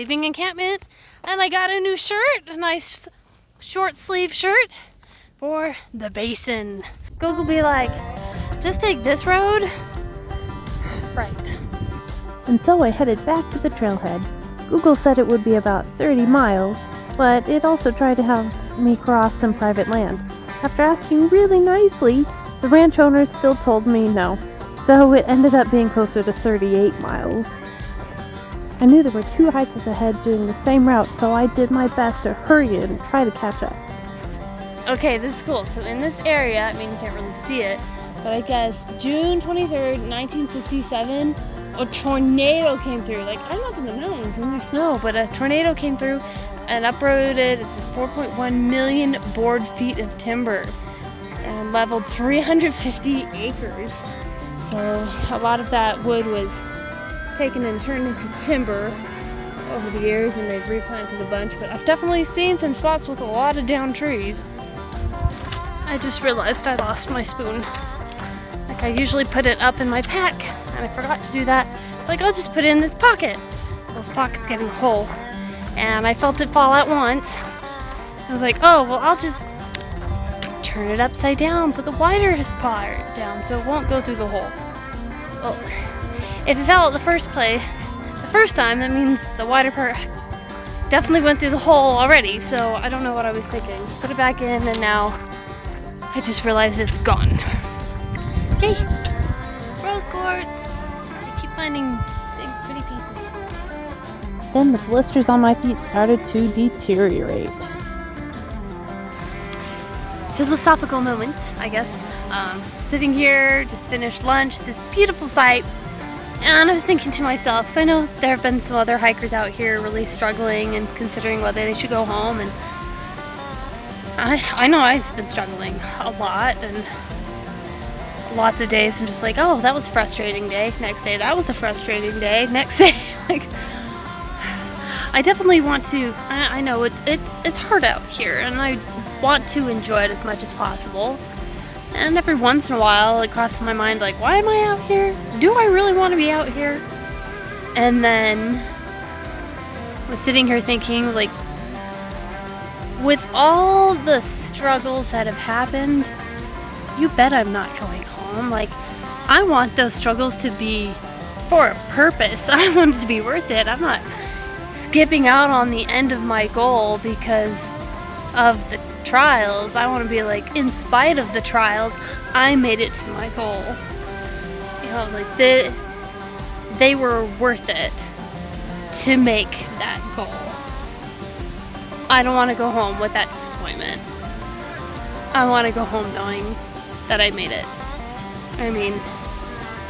leaving encampment, and I got a new shirt, a nice short sleeve shirt for the Basin. Google be like, just take this road. Right. And so I headed back to the trailhead. Google said it would be about 30 miles, but it also tried to have me cross some private land. After asking really nicely, the ranch owners still told me no. So it ended up being closer to 38 miles. I knew there were 2 hikers ahead doing the same route, so I did my best to hurry and try to catch up. Okay, this is cool. So in this area, I mean, you can't really see it, but I guess June 23rd, 1967, a tornado came through. Like, I'm up in the mountains and there's snow, but a tornado came through and uprooted, it says 4.1 million board feet of timber and leveled 350 acres. So a lot of that wood was taken and turned into timber over the years, and they've replanted a bunch, but I've definitely seen some spots with a lot of downed trees. I just realized I lost my spoon. Like, I usually put it up in my pack, and I forgot to do that. Like, I'll just put it in this pocket. This pocket's getting a hole, and I felt it fall out once. I was like, oh, well, I'll just turn it upside down, put the wider part down so it won't go through the hole. Well, if it fell out the first time, that means the wider part definitely went through the hole already, so I don't know what I was thinking. Put it back in, and now I just realized it's gone. Okay, rose quartz. I keep finding big, pretty pieces. Then the blisters on my feet started to deteriorate. Philosophical moment, I guess. Sitting here, just finished lunch, this beautiful sight, and I was thinking to myself, because I know there have been some other hikers out here really struggling and considering whether they should go home, and I know I've been struggling a lot, and lots of days I'm just like, oh, that was a frustrating day. Next day, that was a frustrating day. Next day, like, I definitely want to. I know it's hard out here, and I want to enjoy it as much as possible. And every once in a while, it crosses my mind, like, why am I out here? Do I really want to be out here? And then I was sitting here thinking, like, with all the struggles that have happened, you bet I'm not going home. Like, I want those struggles to be for a purpose. I want it to be worth it. I'm not skipping out on the end of my goal because of the trials. I want to be like, in spite of the trials, I made it to my goal. You know, I was like, they were worth it to make that goal. I don't want to go home with that disappointment. I want to go home knowing that I made it. I mean,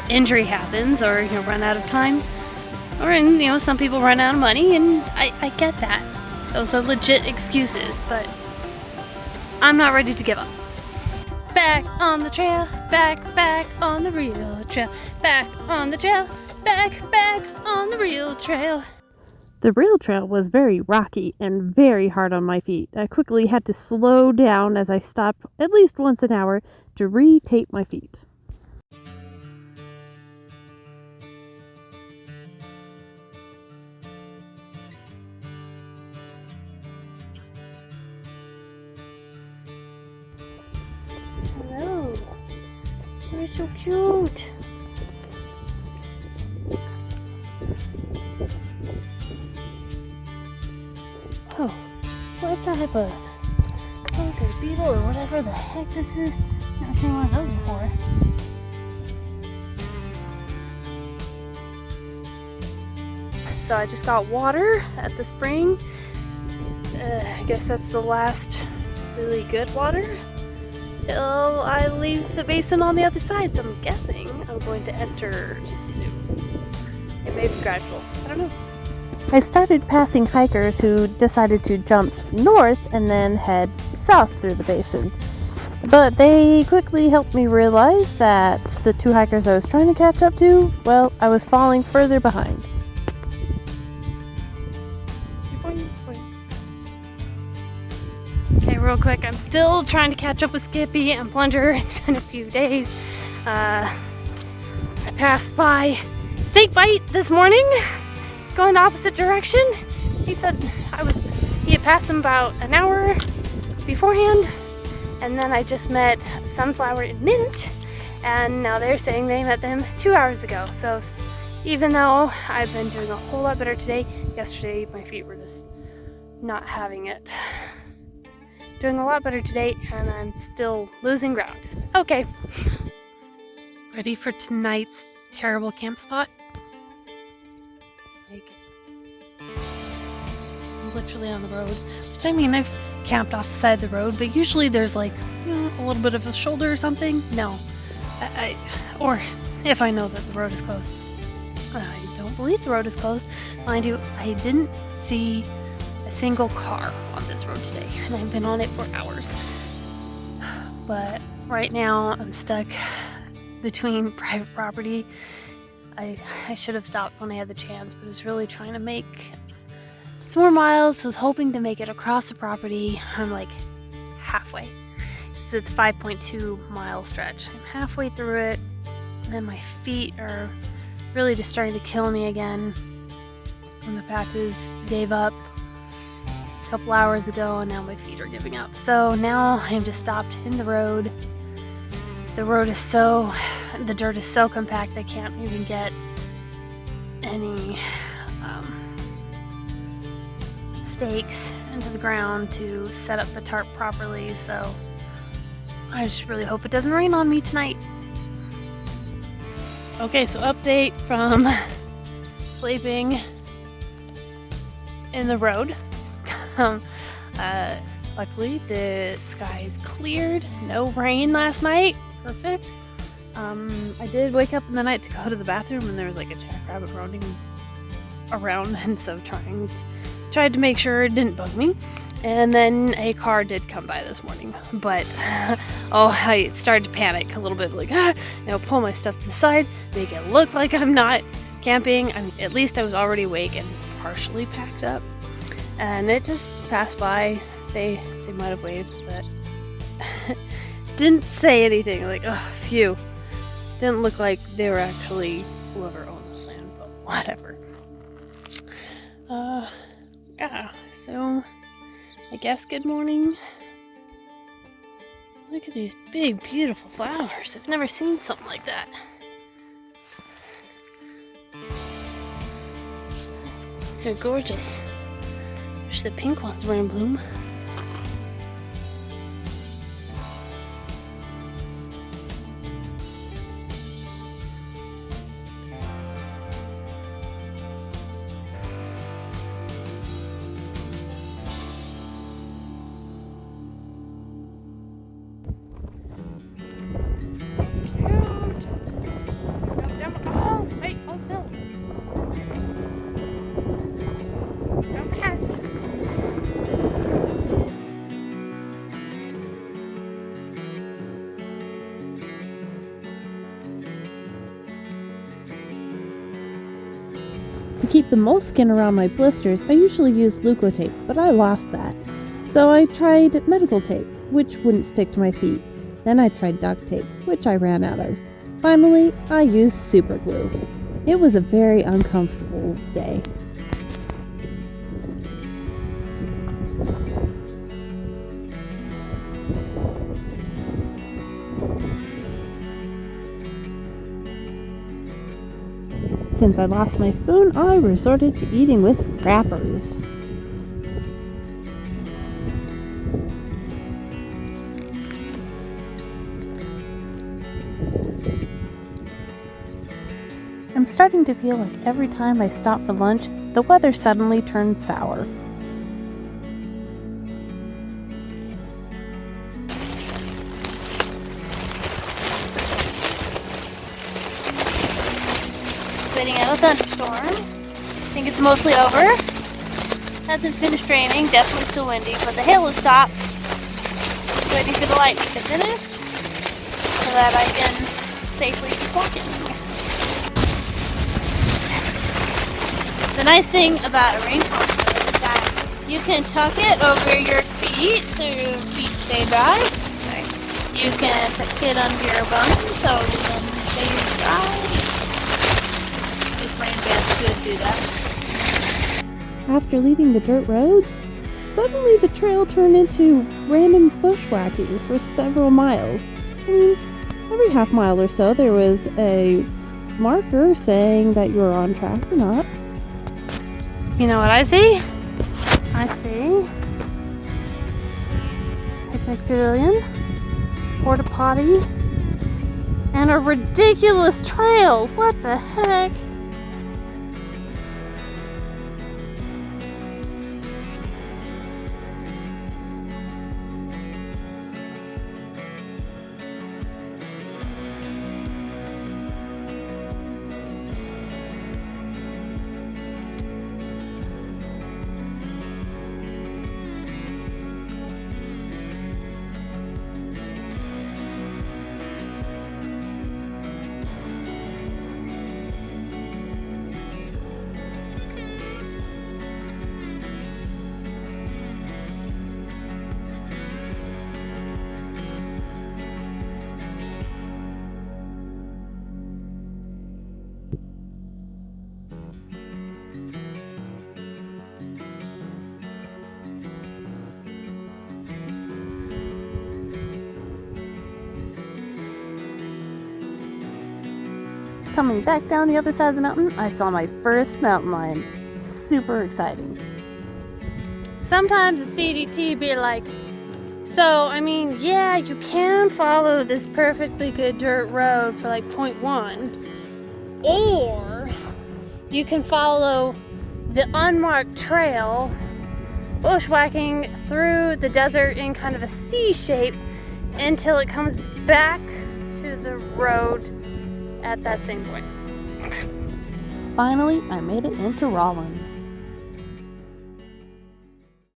injury happens, or, you know, run out of time, or, you know, some people run out of money, and I get that. Those are legit excuses, but I'm not ready to give up. Back on the trail, back on the real trail, back on the trail, back on the real trail. The real trail was very rocky and very hard on my feet. I quickly had to slow down as I stopped at least once an hour to re-tape my feet. Hello. You're so cute. Oh, what type of bug or beetle or whatever the heck this is? Never seen one of those before. So I just got water at the spring. I guess that's the last really good water till I leave the basin on the other side. So I'm guessing I'm going to enter soon. It may be gradual. I don't know. I started passing hikers who decided to jump north and then head south through the basin. But they quickly helped me realize that the 2 hikers I was trying to catch up to, well, I was falling further behind. Okay, real quick, I'm still trying to catch up with Skippy and Plunger. It's been a few days. I passed by Snakebite this morning, going the opposite direction, He said he had passed them about an hour beforehand, and then I just met Sunflower and Mint, and now they're saying they met them 2 hours ago. So even though I've been doing a whole lot better today, yesterday my feet were just not having it. Doing a lot better today, and I'm still losing ground. Okay. Ready for tonight's terrible camp spot? I'm literally on the road, which I mean, I've camped off the side of the road, but usually there's like, you know, a little bit of a shoulder or something. No. Or if I know that the road is closed. I don't believe the road is closed. Mind you, I didn't see a single car on this road today, and I've been on it for hours. But right now I'm stuck between private property. I should have stopped when I had the chance, but I was really trying to make some more miles. So I was hoping to make it across the property. I'm like halfway. So it's a 5.2 mile stretch. I'm halfway through it, and my feet are really just starting to kill me again. And the patches gave up a couple hours ago, and now my feet are giving up. So now I'm just stopped in the road. The dirt is so compact I can't even get any stakes into the ground to set up the tarp properly, so I just really hope it doesn't rain on me tonight. Okay, so update from sleeping in the road. Luckily the skies cleared, no rain last night. Perfect. I did wake up in the night to go to the bathroom, and there was like a jackrabbit running around, and so tried to make sure it didn't bug me. And then a car did come by this morning, but I started to panic a little bit, like pull my stuff to the side, make it look like I'm not camping. I mean, at least I was already awake and partially packed up, and it just passed by. They might have waved, but didn't say anything. Like, oh, phew. Didn't look like they were actually whoever owned this land, but whatever. Yeah, so I guess good morning. Look at these big, beautiful flowers. I've never seen something like that. These are gorgeous. Wish the pink ones were in bloom. To keep the moleskin around my blisters, I usually use Leukotape, but I lost that. So I tried medical tape, which wouldn't stick to my feet. Then I tried duct tape, which I ran out of. Finally, I used super glue. It was a very uncomfortable day. Since I lost my spoon, I resorted to eating with wrappers. I'm starting to feel like every time I stop for lunch, the weather suddenly turns sour. Waiting out a thunderstorm. I think it's mostly over. Hasn't finished raining, definitely still windy, but the hail has stopped. Just waiting for the lightning to finish so that I can safely keep walking. The nice thing about a rain poncho is that you can tuck it over your feet so your feet stay dry. You can tuck it under your bum so you can stay dry. Rain bands could do that. After leaving the dirt roads, suddenly the trail turned into random bushwhacking for several miles. I mean, every half mile or so there was a marker saying that you were on track or not. You know what I see? I see picnic pavilion, porta potty, and a ridiculous trail. What the heck? Coming back down the other side of the mountain, I saw my first mountain lion. Super exciting. Sometimes the CDT be like, so, I mean, yeah, you can follow this perfectly good dirt road for like 0.1, or you can follow the unmarked trail, bushwhacking through the desert in kind of a C shape until it comes back to the road at that same point. Finally, I made it into Rollins.